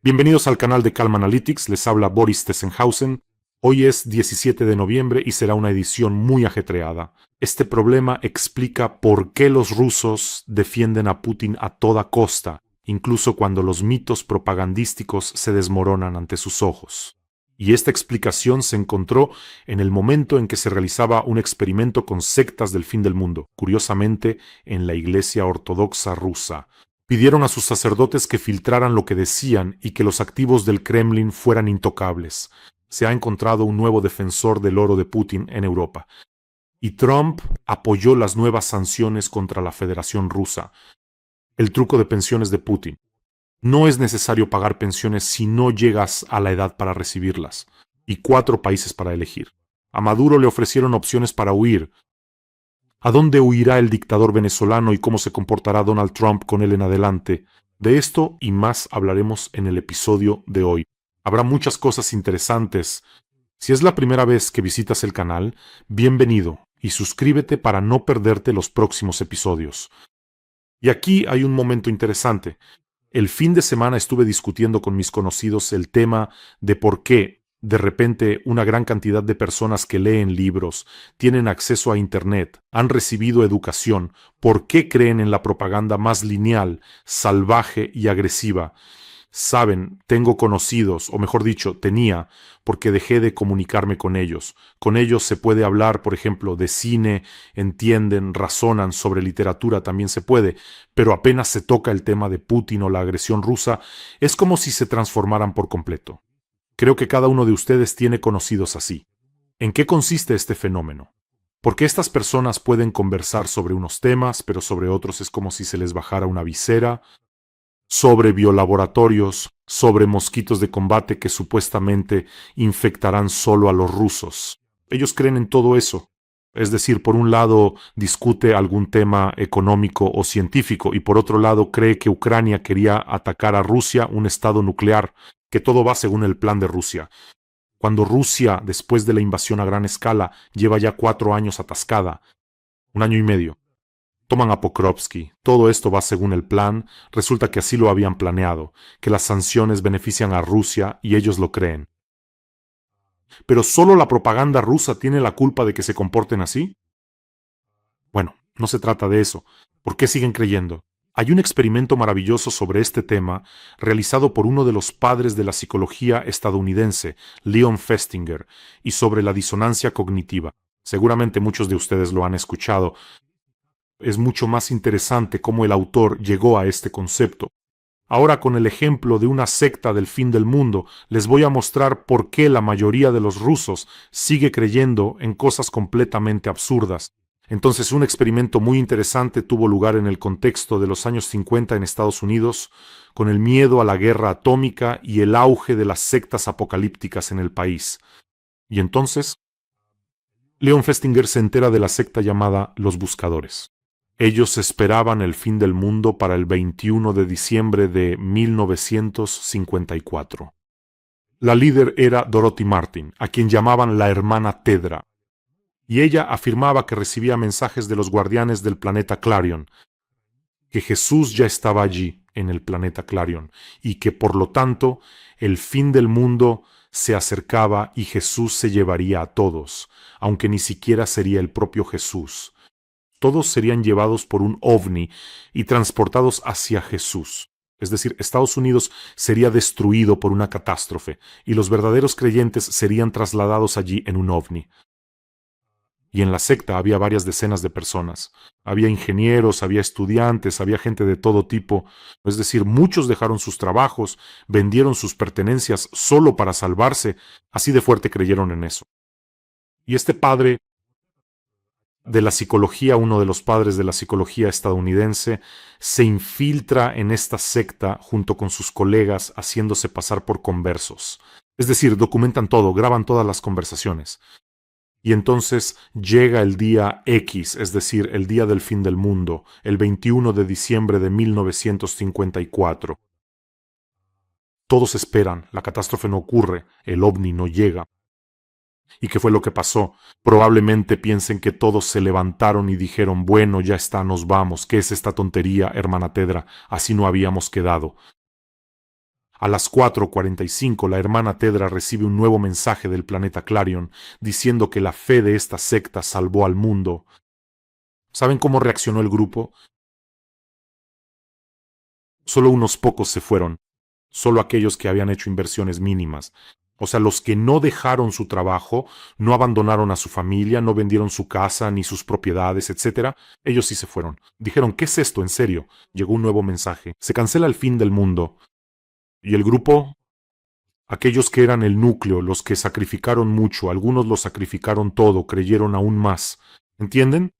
Bienvenidos al canal de Calm Analytics, les habla Boris Tessenhausen. Hoy es 17 de noviembre y será una edición muy ajetreada. Este problema explica por qué los rusos defienden a Putin a toda costa, incluso cuando los mitos propagandísticos se desmoronan ante sus ojos. Y esta explicación se encontró en el momento en que se realizaba un experimento con sectas del fin del mundo, curiosamente en la Iglesia Ortodoxa rusa. Pidieron a sus sacerdotes que filtraran lo que decían y que los activos del Kremlin fueran intocables. Se ha encontrado un nuevo defensor del oro de Putin en Europa. Y Trump apoyó las nuevas sanciones contra la Federación Rusa. El truco de pensiones de Putin. No es necesario pagar pensiones si no llegas a la edad para recibirlas. Y 4 países para elegir. A Maduro le ofrecieron opciones para huir. ¿A dónde huirá el dictador venezolano y cómo se comportará Donald Trump con él en adelante? De esto y más hablaremos en el episodio de hoy. Habrá muchas cosas interesantes. Si es la primera vez que visitas el canal, bienvenido y suscríbete para no perderte los próximos episodios. Y aquí hay un momento interesante. El fin de semana estuve discutiendo con mis conocidos el tema de por qué de repente una gran cantidad de personas que leen libros, tienen acceso a Internet, han recibido educación, ¿por qué creen en la propaganda más lineal, salvaje y agresiva? Saben, tengo conocidos, o mejor dicho, tenía, porque dejé de comunicarme con ellos. Con ellos se puede hablar, por ejemplo, de cine, entienden, razonan, sobre literatura también se puede, pero apenas se toca el tema de Putin o la agresión rusa, es como si se transformaran por completo. Creo que cada uno de ustedes tiene conocidos así. ¿En qué consiste este fenómeno? Porque estas personas pueden conversar sobre unos temas, pero sobre otros es como si se les bajara una visera, sobre biolaboratorios, sobre mosquitos de combate que supuestamente infectarán solo a los rusos. Ellos creen en todo eso. Es decir, por un lado discute algún tema económico o científico y por otro lado cree que Ucrania quería atacar a Rusia, un estado nuclear, que todo va según el plan de Rusia. Cuando Rusia, después de la invasión a gran escala, lleva ya 4 años atascada, 1 año y medio, toman a Pokrovsky, todo esto va según el plan, resulta que así lo habían planeado, que las sanciones benefician a Rusia y ellos lo creen. ¿Pero solo la propaganda rusa tiene la culpa de que se comporten así? Bueno, no se trata de eso. ¿Por qué siguen creyendo? Hay un experimento maravilloso sobre este tema realizado por uno de los padres de la psicología estadounidense, Leon Festinger, y sobre la disonancia cognitiva. Seguramente muchos de ustedes lo han escuchado. Es mucho más interesante cómo el autor llegó a este concepto. Ahora, con el ejemplo de una secta del fin del mundo, les voy a mostrar por qué la mayoría de los rusos sigue creyendo en cosas completamente absurdas. Entonces, un experimento muy interesante tuvo lugar en el contexto de los años 50 en Estados Unidos, con el miedo a la guerra atómica y el auge de las sectas apocalípticas en el país. Y entonces, Leon Festinger se entera de la secta llamada Los Buscadores. Ellos esperaban el fin del mundo para el 21 de diciembre de 1954. La líder era Dorothy Martin, a quien llamaban la hermana Tedra, y ella afirmaba que recibía mensajes de los guardianes del planeta Clarion, que Jesús ya estaba allí en el planeta Clarion, y que por lo tanto el fin del mundo se acercaba y Jesús se llevaría a todos, aunque ni siquiera sería el propio Jesús. Todos serían llevados por un ovni y transportados hacia Jesús. Es decir, Estados Unidos sería destruido por una catástrofe y los verdaderos creyentes serían trasladados allí en un ovni. Y en la secta había varias decenas de personas. Había ingenieros, había estudiantes, había gente de todo tipo. Es decir, muchos dejaron sus trabajos, vendieron sus pertenencias solo para salvarse. Así de fuerte creyeron en eso. Y este padre de la psicología, uno de los padres de la psicología estadounidense, se infiltra en esta secta junto con sus colegas haciéndose pasar por conversos. Es decir, documentan todo, graban todas las conversaciones. Y entonces llega el día X, es decir, el día del fin del mundo, el 21 de diciembre de 1954. Todos esperan, la catástrofe no ocurre, el ovni no llega. ¿Y qué fue lo que pasó? Probablemente piensen que todos se levantaron y dijeron, bueno, ya está, nos vamos. ¿Qué es esta tontería, hermana Tedra? Así no habíamos quedado. A las 4:45 la hermana Tedra recibe un nuevo mensaje del planeta Clarion diciendo que la fe de esta secta salvó al mundo. ¿Saben cómo reaccionó el grupo? Solo unos pocos se fueron, solo aquellos que habían hecho inversiones mínimas. O sea, los que no dejaron su trabajo, no abandonaron a su familia, no vendieron su casa ni sus propiedades, etc. Ellos sí se fueron. Dijeron, ¿qué es esto? En serio. Llegó un nuevo mensaje. Se cancela el fin del mundo. Y el grupo, aquellos que eran el núcleo, los que sacrificaron mucho, algunos lo sacrificaron todo, creyeron aún más. ¿Entienden?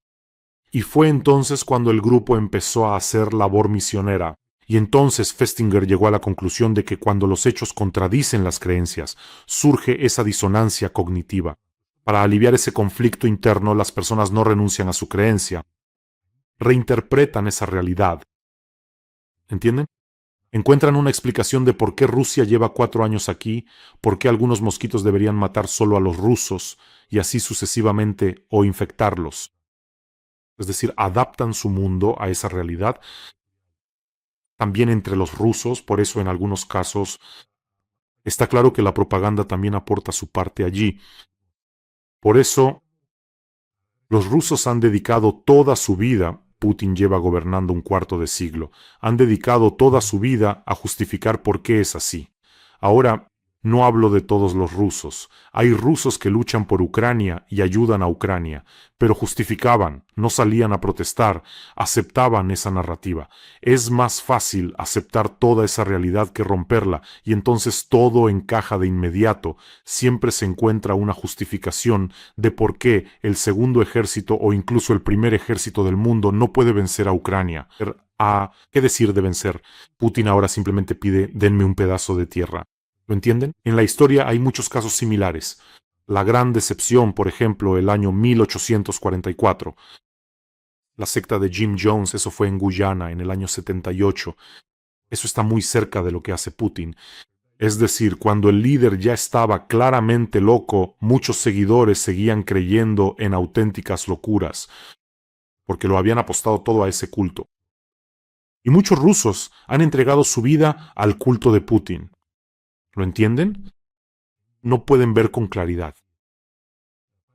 Y fue entonces cuando el grupo empezó a hacer labor misionera. Y entonces Festinger llegó a la conclusión de que cuando los hechos contradicen las creencias, surge esa disonancia cognitiva. Para aliviar ese conflicto interno, las personas no renuncian a su creencia, reinterpretan esa realidad. ¿Entienden? Encuentran una explicación de por qué Rusia lleva 4 años aquí, por qué algunos mosquitos deberían matar solo a los rusos, y así sucesivamente, o infectarlos. Es decir, adaptan su mundo a esa realidad. También entre los rusos, por eso en algunos casos está claro que la propaganda también aporta su parte allí. Por eso los rusos han dedicado toda su vida, Putin lleva gobernando un cuarto de siglo, han dedicado toda su vida a justificar por qué es así. Ahora, no hablo de todos los rusos. Hay rusos que luchan por Ucrania y ayudan a Ucrania, pero justificaban, no salían a protestar, aceptaban esa narrativa. Es más fácil aceptar toda esa realidad que romperla, y entonces todo encaja de inmediato. Siempre se encuentra una justificación de por qué el segundo ejército o incluso el primer ejército del mundo no puede vencer a Ucrania. ¿Qué decir de vencer? Putin ahora simplemente pide, denme un pedazo de tierra. ¿Lo entienden? En la historia hay muchos casos similares. La Gran Decepción, por ejemplo, el año 1844. La secta de Jim Jones, eso fue en Guyana, en el año 78. Eso está muy cerca de lo que hace Putin. Es decir, cuando el líder ya estaba claramente loco, muchos seguidores seguían creyendo en auténticas locuras, porque lo habían apostado todo a ese culto. Y muchos rusos han entregado su vida al culto de Putin. ¿Lo entienden? No pueden ver con claridad.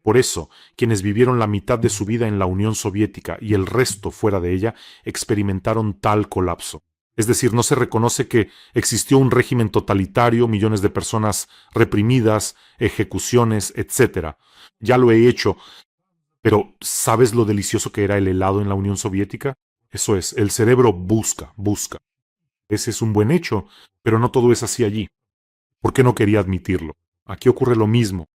Por eso, quienes vivieron la mitad de su vida en la Unión Soviética y el resto fuera de ella, experimentaron tal colapso. Es decir, no se reconoce que existió un régimen totalitario, millones de personas reprimidas, ejecuciones, etc. Ya lo he hecho, pero ¿sabes lo delicioso que era el helado en la Unión Soviética? Eso es, el cerebro busca. Ese es un buen hecho, pero no todo es así allí. ¿Por qué no quería admitirlo? Aquí ocurre lo mismo.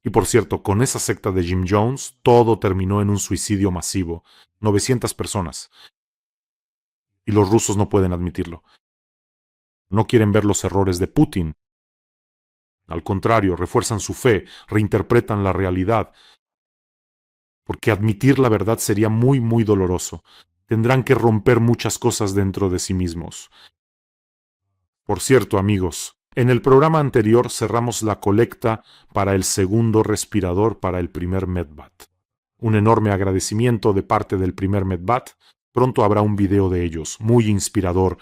Y por cierto, con esa secta de Jim Jones, todo terminó en un suicidio masivo. 900 personas. Y los rusos no pueden admitirlo. No quieren ver los errores de Putin. Al contrario, refuerzan su fe, reinterpretan la realidad. Porque admitir la verdad sería muy, muy doloroso. Tendrán que romper muchas cosas dentro de sí mismos. Por cierto, amigos, en el programa anterior cerramos la colecta para el segundo respirador para el primer Medbat. Un enorme agradecimiento de parte del primer Medbat. Pronto habrá un video de ellos, muy inspirador.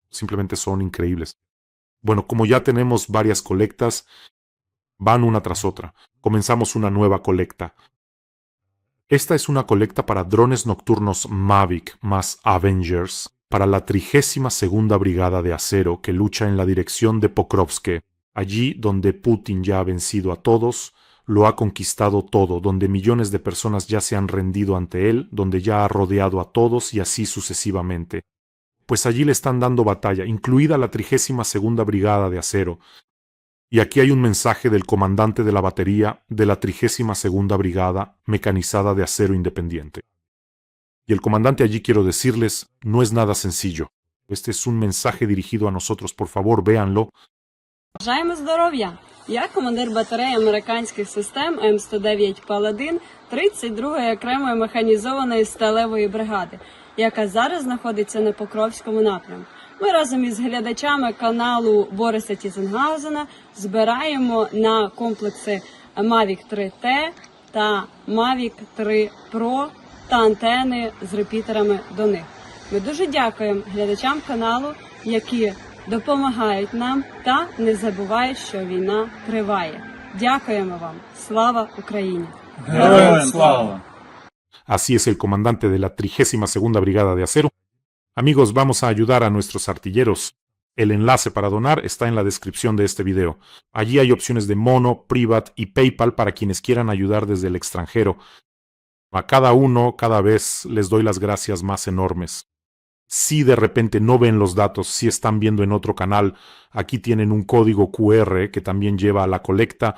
Simplemente son increíbles. Bueno, como ya tenemos varias colectas, van una tras otra. Comenzamos una nueva colecta. Esta es una colecta para drones nocturnos Mavic más Avengers, para la 32ª Brigada de Acero que lucha en la dirección de Pokrovsk, allí donde Putin ya ha vencido a todos, lo ha conquistado todo, donde millones de personas ya se han rendido ante él, donde ya ha rodeado a todos y así sucesivamente. Pues allí le están dando batalla, incluida la 32ª Brigada de Acero. Y aquí hay un mensaje del comandante de la batería de la 32ª Brigada Mecanizada de Acero Independiente. Y el comandante allí, quiero decirles, no es nada sencillo. Este es un mensaje dirigido a nosotros, por favor, véanlo. Бажаємо здоров'я! Я командир батареї американських систем М109 Паладин 32-ї окремої механізованої сталевої бригади, яка зараз знаходиться на Покровському напрямку. Ми разом із глядачами каналу Бориса Тізенгаузена збираємо на комплекси Mavic 3T та Mavic 3 Pro та антени з репітерами до них. Ми дуже дякуємо глядачам каналу, які допомагають нам та не забувають, що війна триває. Дякуємо вам. Слава Україні! Героям слава! Así es el comandante de la 32ª Brigada de Acero. Amigos, vamos a ayudar a nuestros artilleros. El enlace para donar está en la descripción de este video. Allí hay opciones de Mono, Privat y PayPal para quienes quieran ayudar desde el extranjero. A cada uno, cada vez, les doy las gracias más enormes. Si de repente no ven los datos, si están viendo en otro canal, aquí tienen un código QR que también lleva a la colecta.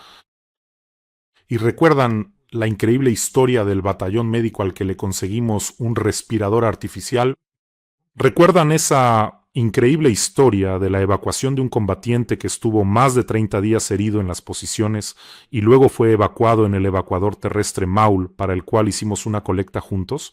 Y recuerdan la increíble historia del batallón médico al que le conseguimos un respirador artificial. ¿Recuerdan esa increíble historia de la evacuación de un combatiente que estuvo más de 30 días herido en las posiciones y luego fue evacuado en el evacuador terrestre Maul, para el cual hicimos una colecta juntos?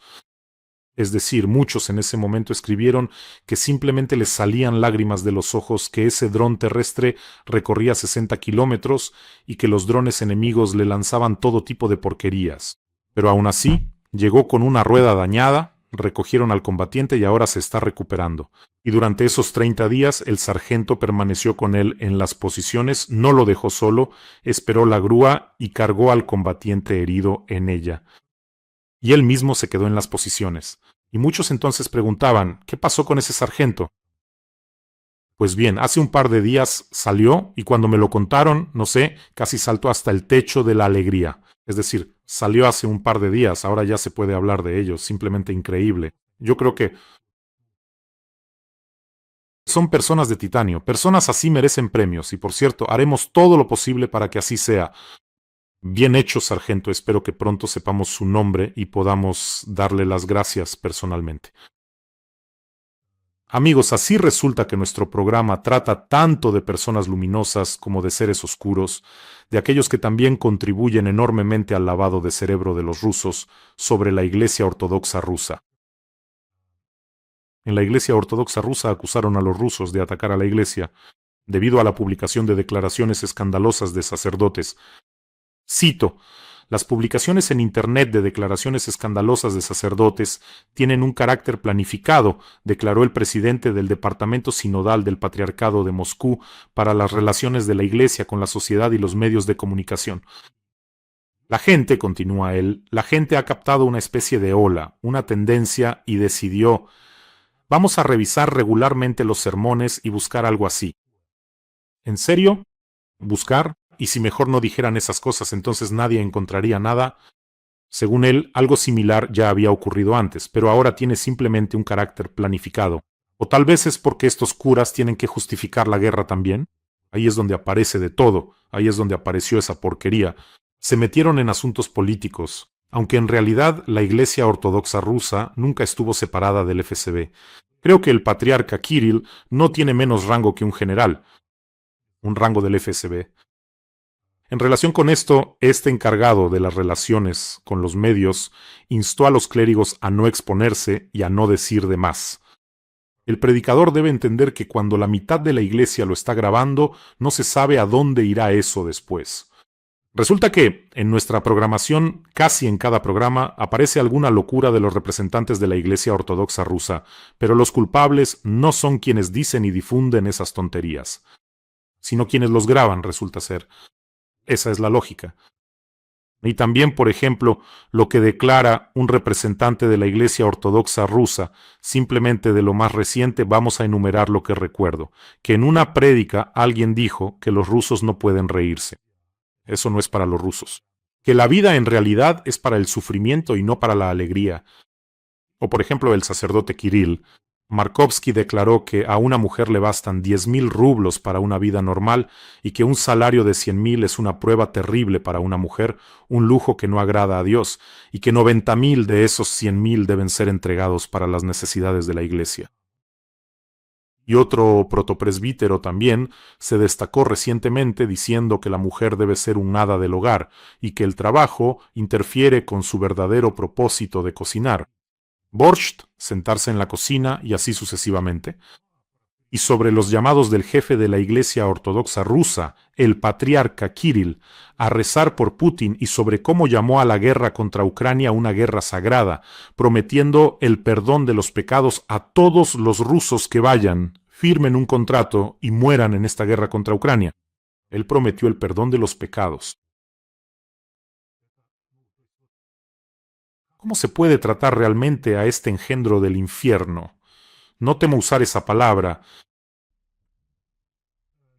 Es decir, muchos en ese momento escribieron que simplemente les salían lágrimas de los ojos, que ese dron terrestre recorría 60 kilómetros y que los drones enemigos le lanzaban todo tipo de porquerías. Pero aún así, llegó con una rueda dañada, recogieron al combatiente y ahora se está recuperando. Y durante esos 30 días el sargento permaneció con él en las posiciones, no lo dejó solo, esperó la grúa y cargó al combatiente herido en ella. Y él mismo se quedó en las posiciones. Y muchos entonces preguntaban, ¿qué pasó con ese sargento? Pues bien, hace un par de días salió y cuando me lo contaron, no sé, casi saltó hasta el techo de la alegría. Es decir, salió hace un par de días, ahora ya se puede hablar de ello, simplemente increíble. Yo creo que son personas de titanio, personas así merecen premios y por cierto, haremos todo lo posible para que así sea. Bien hecho, sargento, espero que pronto sepamos su nombre y podamos darle las gracias personalmente. Amigos, así resulta que nuestro programa trata tanto de personas luminosas como de seres oscuros, de aquellos que también contribuyen enormemente al lavado de cerebro de los rusos sobre la Iglesia Ortodoxa rusa. En la Iglesia Ortodoxa rusa acusaron a los rusos de atacar a la Iglesia debido a la publicación de declaraciones escandalosas de sacerdotes. Cito: las publicaciones en Internet de declaraciones escandalosas de sacerdotes tienen un carácter planificado, declaró el presidente del Departamento Sinodal del Patriarcado de Moscú para las relaciones de la Iglesia con la sociedad y los medios de comunicación. La gente, continúa él, la gente ha captado una especie de ola, una tendencia y decidió, vamos a revisar regularmente los sermones y buscar algo así. ¿En serio? ¿Buscar? Y si mejor no dijeran esas cosas, entonces nadie encontraría nada. Según él, algo similar ya había ocurrido antes, pero ahora tiene simplemente un carácter planificado. O tal vez es porque estos curas tienen que justificar la guerra también. Ahí es donde aparece de todo, ahí es donde apareció esa porquería. Se metieron en asuntos políticos, aunque en realidad la Iglesia Ortodoxa rusa nunca estuvo separada del FSB. Creo que el patriarca Kirill no tiene menos rango que un general, un rango del FSB. En relación con esto, este encargado de las relaciones con los medios instó a los clérigos a no exponerse y a no decir de más. El predicador debe entender que cuando la mitad de la iglesia lo está grabando, no se sabe a dónde irá eso después. Resulta que, en nuestra programación, casi en cada programa, aparece alguna locura de los representantes de la Iglesia Ortodoxa rusa, pero los culpables no son quienes dicen y difunden esas tonterías, sino quienes los graban, resulta ser. Esa es la lógica. Y también, por ejemplo, lo que declara un representante de la Iglesia Ortodoxa rusa, simplemente de lo más reciente vamos a enumerar lo que recuerdo, que en una prédica alguien dijo que los rusos no pueden reírse. Eso no es para los rusos. Que la vida en realidad es para el sufrimiento y no para la alegría. O por ejemplo el sacerdote Kirill. Markovsky declaró que a una mujer le bastan 10.000 rublos para una vida normal y que un salario de 100.000 es una prueba terrible para una mujer, un lujo que no agrada a Dios, y que 90.000 de esos 100.000 deben ser entregados para las necesidades de la iglesia. Y otro protopresbítero también se destacó recientemente diciendo que la mujer debe ser un hada del hogar y que el trabajo interfiere con su verdadero propósito de cocinar. Borscht, sentarse en la cocina y así sucesivamente. Y sobre los llamados del jefe de la Iglesia Ortodoxa rusa, el patriarca Kirill, a rezar por Putin y sobre cómo llamó a la guerra contra Ucrania una guerra sagrada, prometiendo el perdón de los pecados a todos los rusos que vayan. firmen un contrato y mueran en esta guerra contra Ucrania. Él prometió el perdón de los pecados. ¿Cómo se puede tratar realmente a este engendro del infierno? No temo usar esa palabra.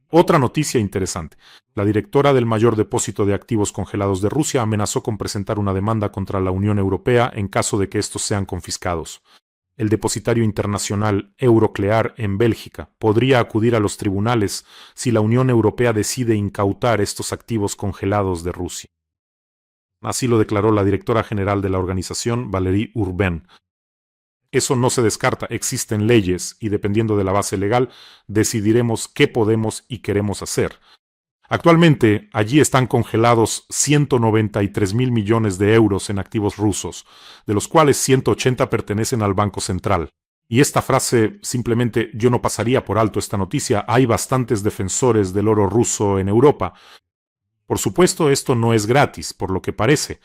Otra noticia interesante. La directora del mayor depósito de activos congelados de Rusia amenazó con presentar una demanda contra la Unión Europea en caso de que estos sean confiscados. El depositario internacional Euroclear en Bélgica podría acudir a los tribunales si la Unión Europea decide incautar estos activos congelados de Rusia. Así lo declaró la directora general de la organización, Valérie Urbain. Eso no se descarta, existen leyes y dependiendo de la base legal decidiremos qué podemos y queremos hacer. Actualmente allí están congelados 193.000 millones de euros en activos rusos, de los cuales 180 pertenecen al Banco Central. Y esta frase, simplemente yo no pasaría por alto esta noticia, hay bastantes defensores del oro ruso en Europa. Por supuesto, esto no es gratis, por lo que parece.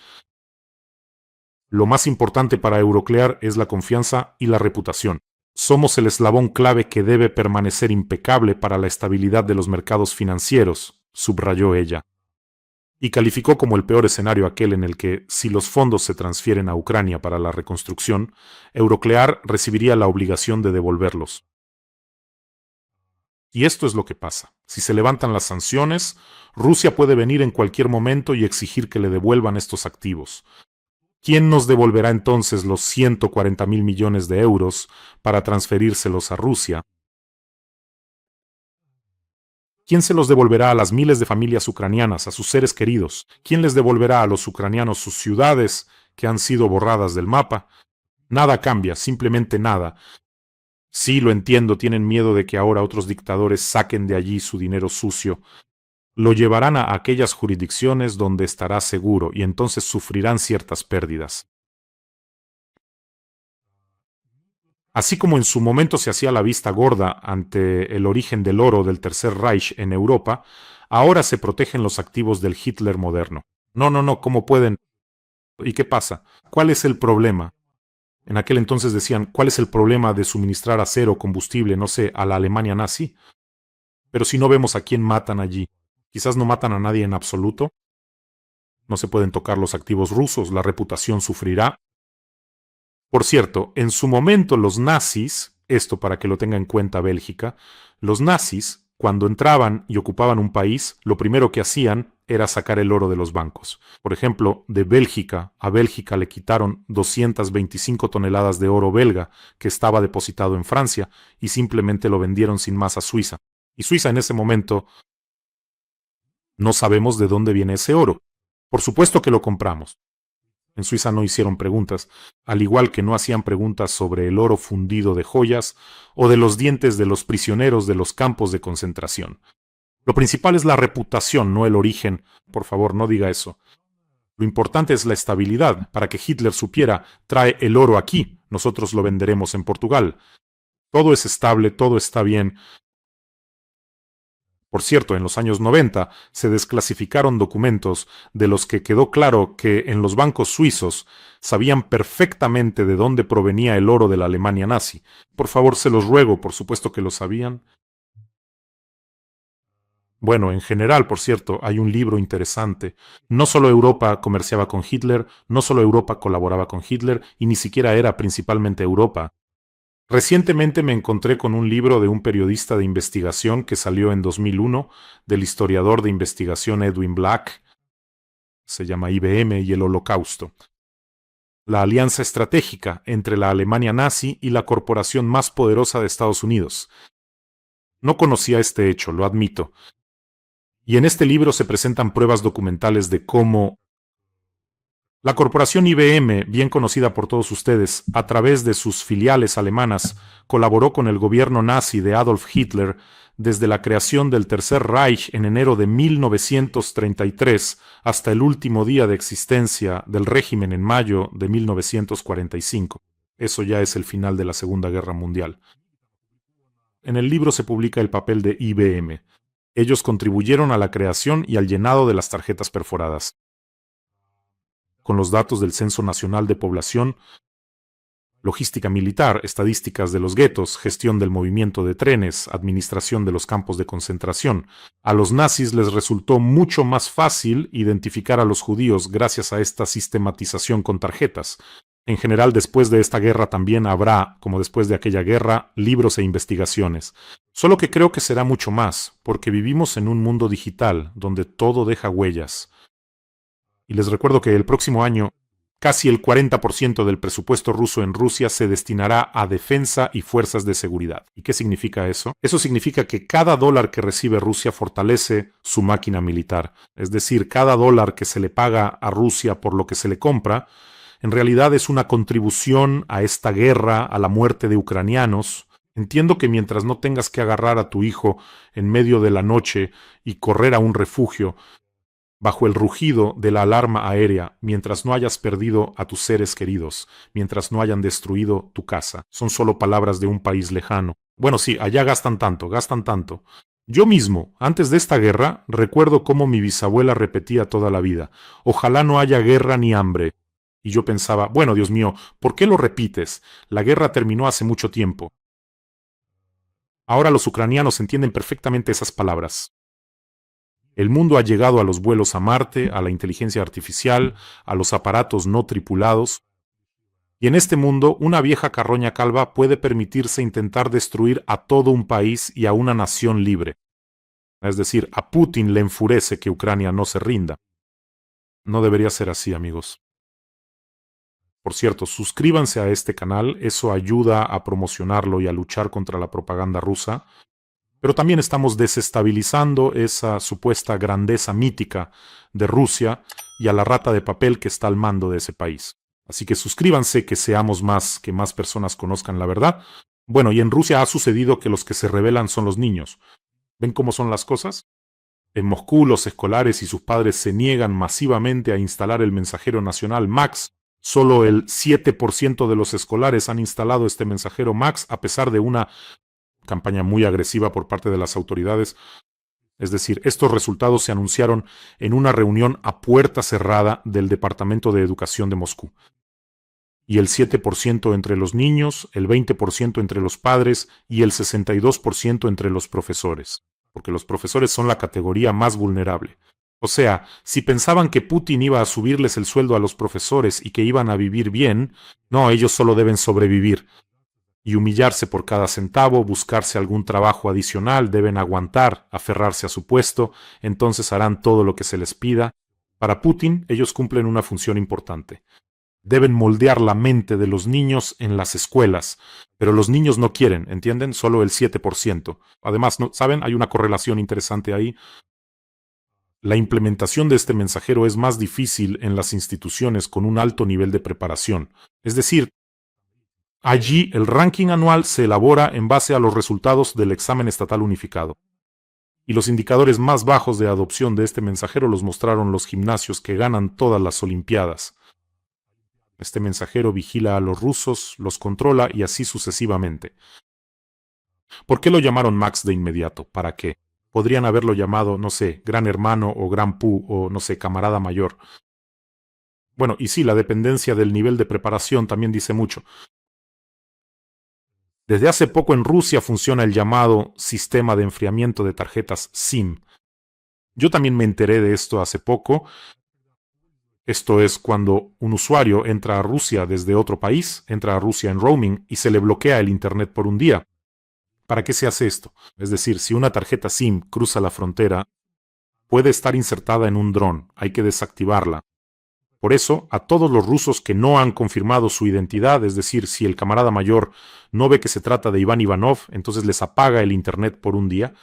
Lo más importante para Euroclear es la confianza y la reputación. Somos el eslabón clave que debe permanecer impecable para la estabilidad de los mercados financieros, subrayó ella. Y calificó como el peor escenario aquel en el que, si los fondos se transfieren a Ucrania para la reconstrucción, Euroclear recibiría la obligación de devolverlos. Y esto es lo que pasa. Si se levantan las sanciones, Rusia puede venir en cualquier momento y exigir que le devuelvan estos activos. ¿Quién nos devolverá entonces los 140.000 millones de euros para transferírselos a Rusia? ¿Quién se los devolverá a las miles de familias ucranianas, a sus seres queridos? ¿Quién les devolverá a los ucranianos sus ciudades que han sido borradas del mapa? Nada cambia, simplemente nada. Sí, lo entiendo, tienen miedo de que ahora otros dictadores saquen de allí su dinero sucio. Lo llevarán a aquellas jurisdicciones donde estará seguro y entonces sufrirán ciertas pérdidas. Así como en su momento se hacía la vista gorda ante el origen del oro del Tercer Reich en Europa, ahora se protegen los activos del Hitler moderno. No, ¿cómo pueden? ¿Y qué pasa? ¿Cuál es el problema? En aquel entonces decían, ¿cuál es el problema de suministrar acero, combustible, no sé, a la Alemania nazi? Pero si no vemos a quién matan allí, quizás no matan a nadie en absoluto. No se pueden tocar los activos rusos, la reputación sufrirá. Por cierto, en su momento los nazis, esto para que lo tenga en cuenta Bélgica, los nazis, cuando entraban y ocupaban un país, lo primero que hacían era sacar el oro de los bancos. Por ejemplo, de Bélgica a Bélgica le quitaron 225 toneladas de oro belga que estaba depositado en Francia y simplemente lo vendieron sin más a Suiza. Y Suiza en ese momento no sabemos de dónde viene ese oro. Por supuesto que lo compramos. En Suiza no hicieron preguntas, al igual que no hacían preguntas sobre el oro fundido de joyas o de los dientes de los prisioneros de los campos de concentración. Lo principal es la reputación, no el origen. Por favor, no diga eso. Lo importante es la estabilidad. Para que Hitler supiera, trae el oro aquí, nosotros lo venderemos en Portugal. Todo es estable, todo está bien. Por cierto, en los años 90 se desclasificaron documentos de los que quedó claro que en los bancos suizos sabían perfectamente de dónde provenía el oro de la Alemania nazi. Por favor, se los ruego, por supuesto que lo sabían. Bueno, en general, por cierto, hay un libro interesante. No solo Europa comerciaba con Hitler, no solo Europa colaboraba con Hitler, y ni siquiera era principalmente Europa. Recientemente me encontré con un libro de un periodista de investigación que salió en 2001, del historiador de investigación Edwin Black. Se llama IBM y el Holocausto. La alianza estratégica entre la Alemania nazi y la corporación más poderosa de Estados Unidos. No conocía este hecho, lo admito. Y en este libro se presentan pruebas documentales de cómo la corporación IBM, bien conocida por todos ustedes, a través de sus filiales alemanas, colaboró con el gobierno nazi de Adolf Hitler desde la creación del Tercer Reich en enero de 1933 hasta el último día de existencia del régimen en mayo de 1945. Eso ya es el final de la Segunda Guerra Mundial. En el libro se publica el papel de IBM. Ellos contribuyeron a la creación y al llenado de las tarjetas perforadas. Con los datos del Censo Nacional de Población, logística militar, estadísticas de los guetos, gestión del movimiento de trenes, administración de los campos de concentración. A los nazis les resultó mucho más fácil identificar a los judíos gracias a esta sistematización con tarjetas. En general, después de esta guerra también habrá, como después de aquella guerra, libros e investigaciones. Solo que creo que será mucho más, porque vivimos en un mundo digital, donde todo deja huellas. Y les recuerdo que el próximo año, casi el 40% del presupuesto ruso en Rusia se destinará a defensa y fuerzas de seguridad. ¿Y qué significa eso? Eso significa que cada dólar que recibe Rusia fortalece su máquina militar. Es decir, cada dólar que se le paga a Rusia por lo que se le compra, en realidad es una contribución a esta guerra, a la muerte de ucranianos. Entiendo que mientras no tengas que agarrar a tu hijo en medio de la noche y correr a un refugio, bajo el rugido de la alarma aérea, mientras no hayas perdido a tus seres queridos, mientras no hayan destruido tu casa. Son solo palabras de un país lejano. Bueno, sí, allá gastan tanto, gastan tanto. Yo mismo, antes de esta guerra, recuerdo cómo mi bisabuela repetía toda la vida: ojalá no haya guerra ni hambre. Y yo pensaba, bueno, Dios mío, ¿por qué lo repites? La guerra terminó hace mucho tiempo. Ahora los ucranianos entienden perfectamente esas palabras. El mundo ha llegado a los vuelos a Marte, a la inteligencia artificial, a los aparatos no tripulados. Y en este mundo, una vieja carroña calva puede permitirse intentar destruir a todo un país y a una nación libre. Es decir, a Putin le enfurece que Ucrania no se rinda. No debería ser así, amigos. Por cierto, suscríbanse a este canal, eso ayuda a promocionarlo y a luchar contra la propaganda rusa. Pero también estamos desestabilizando esa supuesta grandeza mítica de Rusia y a la rata de papel que está al mando de ese país. Así que suscríbanse, que seamos más, que más personas conozcan la verdad. Bueno, y en Rusia ha sucedido que los que se rebelan son los niños. ¿Ven cómo son las cosas? En Moscú, los escolares y sus padres se niegan masivamente a instalar el mensajero nacional MAX. Solo el 7% de los escolares han instalado este mensajero MAX, a pesar de una campaña muy agresiva por parte de las autoridades. Es decir, estos resultados se anunciaron en una reunión a puerta cerrada del Departamento de Educación de Moscú. Y el 7% entre los niños, el 20% entre los padres y el 62% entre los profesores, porque los profesores son la categoría más vulnerable. O sea, si pensaban que Putin iba a subirles el sueldo a los profesores y que iban a vivir bien, no, ellos solo deben sobrevivir y humillarse por cada centavo, buscarse algún trabajo adicional, deben aguantar, aferrarse a su puesto, entonces harán todo lo que se les pida. Para Putin, ellos cumplen una función importante. Deben moldear la mente de los niños en las escuelas, pero los niños no quieren, ¿entienden? Solo el 7%. Además, ¿no? ¿Saben? Hay una correlación interesante ahí. La implementación de este mensajero es más difícil en las instituciones con un alto nivel de preparación. Es decir, allí el ranking anual se elabora en base a los resultados del examen estatal unificado. Y los indicadores más bajos de adopción de este mensajero los mostraron los gimnasios que ganan todas las olimpiadas. Este mensajero vigila a los rusos, los controla y así sucesivamente. ¿Por qué lo llamaron Max de inmediato? ¿Para qué? Podrían haberlo llamado, no sé, Gran Hermano o Gran Pu o, no sé, Camarada Mayor. Bueno, y sí, la dependencia del nivel de preparación también dice mucho. Desde hace poco en Rusia funciona el llamado sistema de enfriamiento de tarjetas SIM. Yo también me enteré de esto hace poco. Esto es cuando un usuario entra a Rusia desde otro país, entra a Rusia en roaming y se le bloquea el internet por un día. ¿Para qué se hace esto? Es decir, si una tarjeta SIM cruza la frontera, puede estar insertada en un dron, hay que desactivarla. Por eso, a todos los rusos que no han confirmado su identidad, es decir, si el camarada mayor no ve que se trata de Iván Ivanov, entonces les apaga el internet por un día.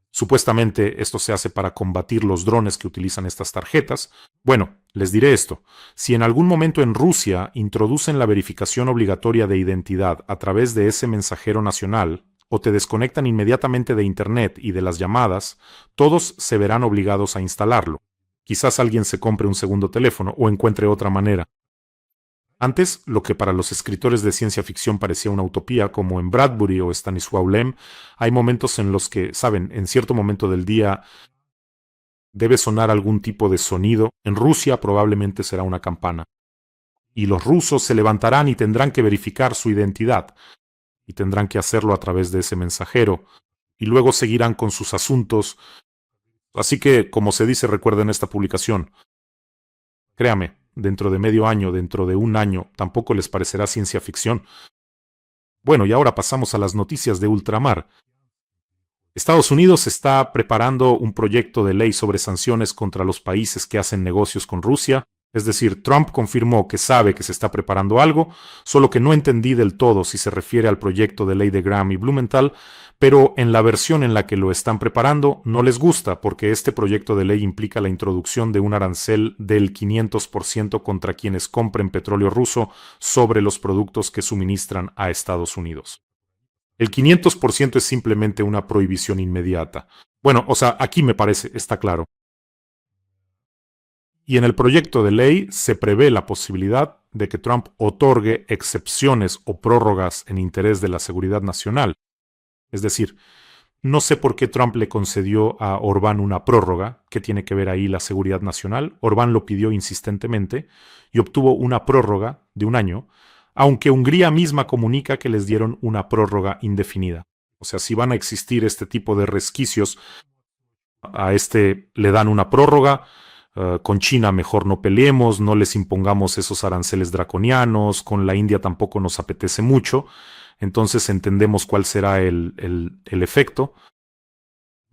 Supuestamente esto se hace para combatir los drones que utilizan estas tarjetas. Bueno, les diré esto. Si en algún momento en Rusia introducen la verificación obligatoria de identidad a través de ese mensajero nacional, o te desconectan inmediatamente de internet y de las llamadas, todos se verán obligados a instalarlo. Quizás alguien se compre un segundo teléfono o encuentre otra manera. Antes, lo que para los escritores de ciencia ficción parecía una utopía, como en Bradbury o Stanisław Lem, hay momentos en los que, saben, en cierto momento del día debe sonar algún tipo de sonido. En Rusia probablemente será una campana. y los rusos se levantarán y tendrán que verificar su identidad, y tendrán que hacerlo a través de ese mensajero, y luego seguirán con sus asuntos. Así que, como se dice, recuerden esta publicación. Créame, dentro de medio año, dentro de un año, tampoco les parecerá ciencia ficción. Bueno, y ahora pasamos a las noticias de ultramar. Estados Unidos está preparando un proyecto de ley sobre sanciones contra los países que hacen negocios con Rusia. Es decir, Trump confirmó que sabe que se está preparando algo, solo que no entendí del todo si se refiere al proyecto de ley de Graham y Blumenthal, pero en la versión en la que lo están preparando no les gusta porque este proyecto de ley implica la introducción de un arancel del 500% contra quienes compren petróleo ruso sobre los productos que suministran a Estados Unidos. El 500% es simplemente una prohibición inmediata. Bueno, o sea, aquí me parece, está claro. Y en el proyecto de ley se prevé la posibilidad de que Trump otorgue excepciones o prórrogas en interés de la seguridad nacional. Es decir, no sé por qué Trump le concedió a Orbán una prórroga. ¿Qué tiene que ver ahí la seguridad nacional? Orbán lo pidió insistentemente y obtuvo una prórroga de un año, aunque Hungría misma comunica que les dieron una prórroga indefinida. O sea, si van a existir este tipo de resquicios, a este le dan una prórroga. Con China mejor no peleemos, no les impongamos esos aranceles draconianos, con la India tampoco nos apetece mucho, entonces entendemos cuál será el efecto.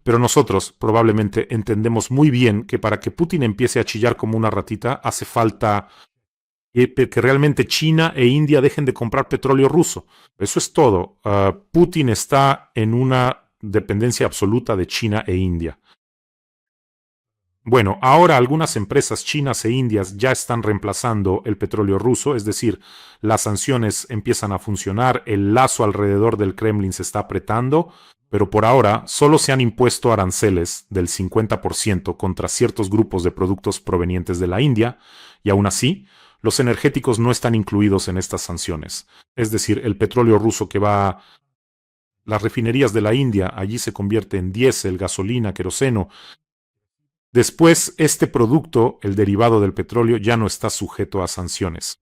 Pero nosotros probablemente entendemos muy bien que para que Putin empiece a chillar como una ratita hace falta que realmente China e India dejen de comprar petróleo ruso. Eso es todo. Putin está en una dependencia absoluta de China e India. Bueno, ahora algunas empresas chinas e indias ya están reemplazando el petróleo ruso, es decir, las sanciones empiezan a funcionar, el lazo alrededor del Kremlin se está apretando, pero por ahora solo se han impuesto aranceles del 50% contra ciertos grupos de productos provenientes de la India, y aún así, los energéticos no están incluidos en estas sanciones. Es decir, el petróleo ruso que va a las refinerías de la India, allí se convierte en diésel, gasolina, queroseno. Después, este producto, el derivado del petróleo, ya no está sujeto a sanciones.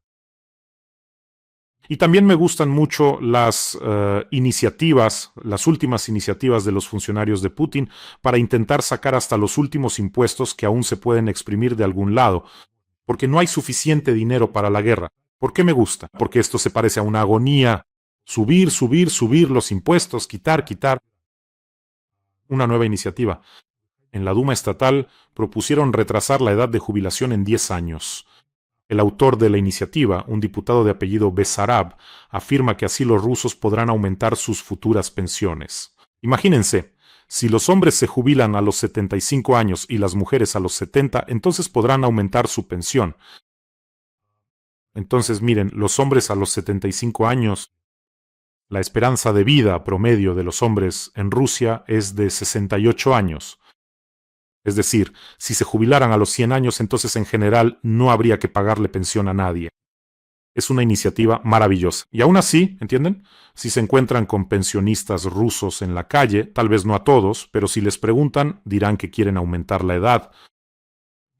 Y también me gustan mucho las iniciativas, las últimas iniciativas de los funcionarios de Putin para intentar sacar hasta los últimos impuestos que aún se pueden exprimir de algún lado, porque no hay suficiente dinero para la guerra. ¿Por qué me gusta? Porque esto se parece a una agonía. Subir, subir, subir los impuestos, quitar, quitar. Una nueva iniciativa. En la Duma estatal propusieron retrasar la edad de jubilación en 10 años. El autor de la iniciativa, un diputado de apellido Besarab, afirma que así los rusos podrán aumentar sus futuras pensiones. Imagínense, si los hombres se jubilan a los 75 años y las mujeres a los 70, entonces podrán aumentar su pensión. Entonces miren, los hombres a los 75 años, la esperanza de vida promedio de los hombres en Rusia es de 68 años. Es decir, si se jubilaran a los 100 años, entonces en general no habría que pagarle pensión a nadie. Es una iniciativa maravillosa. Y aún así, ¿entienden? Si se encuentran con pensionistas rusos en la calle, tal vez no a todos, pero si les preguntan, dirán que quieren aumentar la edad.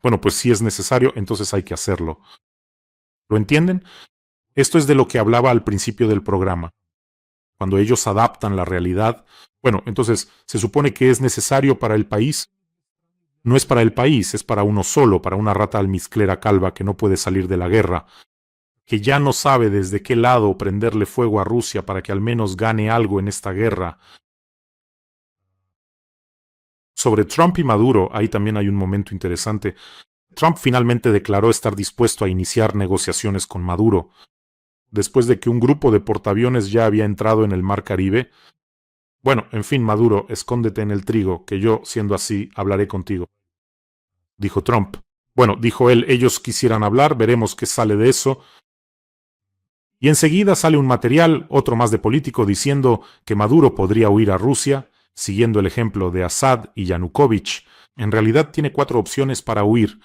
Bueno, pues si es necesario, entonces hay que hacerlo. ¿Lo entienden? Esto es de lo que hablaba al principio del programa. Cuando ellos adaptan la realidad, bueno, entonces se supone que es necesario para el país. No es para el país, es para uno solo, para una rata almizclera calva que no puede salir de la guerra, que ya no sabe desde qué lado prenderle fuego a Rusia para que al menos gane algo en esta guerra. Sobre Trump y Maduro, ahí también hay un momento interesante. Trump finalmente declaró estar dispuesto a iniciar negociaciones con Maduro, después de que un grupo de portaaviones ya había entrado en el Mar Caribe. Bueno, en fin, Maduro, escóndete en el trigo, que yo, siendo así, hablaré contigo, dijo Trump. Bueno, dijo él, ellos quisieran hablar, veremos qué sale de eso. Y enseguida sale un material, otro más de político, diciendo que Maduro podría huir a Rusia, siguiendo el ejemplo de Assad y Yanukovych. En realidad tiene 4 opciones para huir.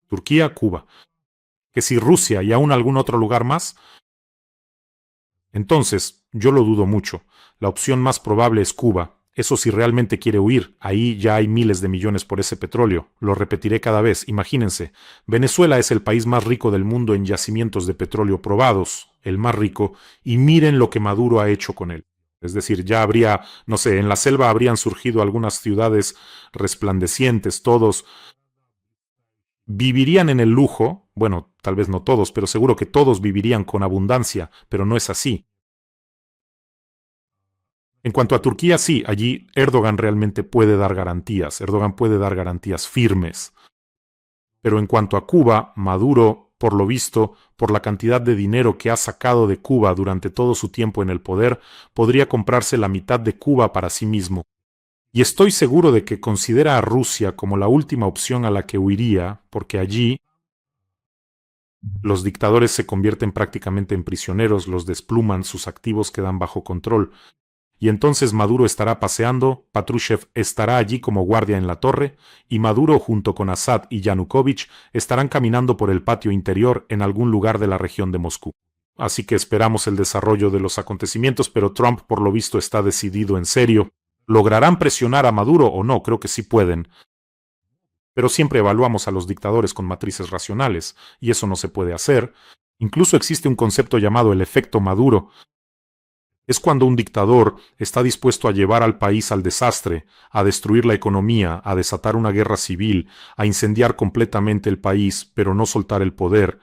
Turquía, Cuba. Que si Rusia y aún algún otro lugar más. Entonces, yo lo dudo mucho. La opción más probable es Cuba, Eso si realmente quiere huir, ahí ya hay miles de millones por ese petróleo. Lo repetiré cada vez, imagínense. Venezuela es el país más rico del mundo en yacimientos de petróleo probados, el más rico, y miren lo que Maduro ha hecho con él. Es decir, ya habría, no sé, en la selva habrían surgido algunas ciudades resplandecientes, todos vivirían en el lujo, bueno, tal vez no todos, pero seguro que todos vivirían con abundancia, pero no es así. En cuanto a Turquía, sí, allí Erdogan realmente puede dar garantías, Erdogan puede dar garantías firmes. Pero en cuanto a Cuba, Maduro, por lo visto, por la cantidad de dinero que ha sacado de Cuba durante todo su tiempo en el poder, podría comprarse la mitad de Cuba para sí mismo. Y estoy seguro de que considera a Rusia como la última opción a la que huiría, porque allí los dictadores se convierten prácticamente en prisioneros, los despluman, sus activos quedan bajo control. Y entonces Maduro estará paseando, Patrushev estará allí como guardia en la torre, y Maduro junto con Assad y Yanukovych estarán caminando por el patio interior en algún lugar de la región de Moscú. Así que esperamos el desarrollo de los acontecimientos, pero Trump por lo visto está decidido en serio. ¿Lograrán presionar a Maduro o no? Creo que sí pueden. Pero siempre evaluamos a los dictadores con matrices racionales, y eso no se puede hacer. Incluso existe un concepto llamado el efecto Maduro. Es cuando un dictador está dispuesto a llevar al país al desastre, a destruir la economía, a desatar una guerra civil, a incendiar completamente el país, pero no soltar el poder.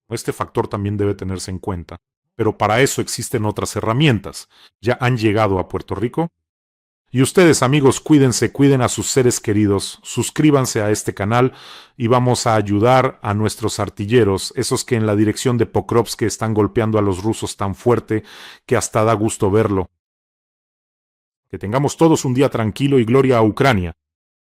Este factor también debe tenerse en cuenta. Pero para eso existen otras herramientas. ¿Ya han llegado a Puerto Rico? Y ustedes, amigos, cuídense, cuiden a sus seres queridos, suscríbanse a este canal y vamos a ayudar a nuestros artilleros, esos que en la dirección de Pokrovsk están golpeando a los rusos tan fuerte que hasta da gusto verlo. Que tengamos todos un día tranquilo y gloria a Ucrania.